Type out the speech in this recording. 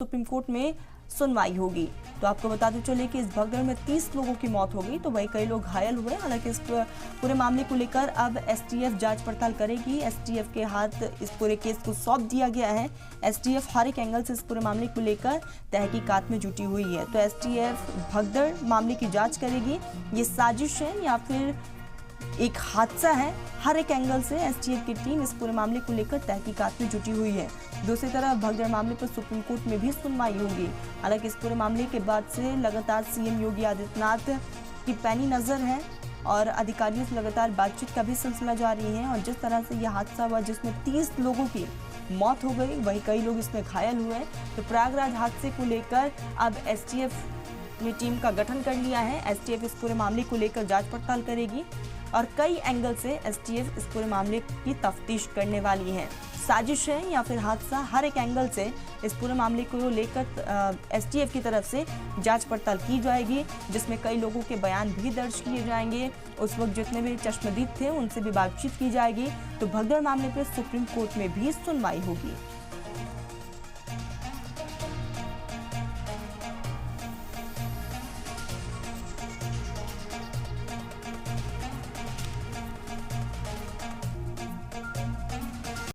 Supreme court में सुनवाई होगी। तो आपको बताते चले कि इस भगदड़ में 30 लोगों की मौत हो गई तो वही कई लोग घायल हुए। हालांकि इस पूरे मामले को लेकर अब एसटीएफ जांच पड़ताल करेगी। एसटीएफ के हाथ इस पूरे केस को सौंप दिया गया है। एसटीएफ हर एक एंगल से इस पूरे मामले को लेकर तहकीकात में जुटी हुई है। तो एसटीएफ भगदड़ मामले की जांच करेगी, ये साजिश है या फिर एक हादसा है। हर एक एंगल से एसटीएफ की टीम इस पूरे मामले को लेकर तहकीकात में जुटी हुई है। दूसरी तरफ भगदड़ मामले पर सुप्रीम कोर्ट में भी सुनवाई होगी। हालांकि इस पूरे मामले के बाद से लगातार सीएम योगी आदित्यनाथ की पैनी नजर है और अधिकारियों से लगातार बातचीत का भी सिलसिला जारी है। और जिस तरह से यह हादसा हुआ जिसमें 30 लोगों की मौत हो गई, वही कई लोग इसमें घायल हुए। तो प्रयागराज हादसे को लेकर अब एसटीएफ ने टीम का गठन कर लिया है। एसटीएफ इस पूरे मामले को लेकर जांच पड़ताल करेगी और कई एंगल से एसटीएफ इस पूरे मामले की तफ्तीश करने वाली है। साजिश है या फिर हादसा, हर एक एंगल से इस पूरे मामले को लेकर एसटीएफ की तरफ से जांच पड़ताल की जाएगी, जिसमें कई लोगों के बयान भी दर्ज किए जाएंगे। उस वक्त जितने भी चश्मदीद थे उनसे भी बातचीत की जाएगी। तो भगदड़ मामले पर सुप्रीम कोर्ट में भी सुनवाई होगी।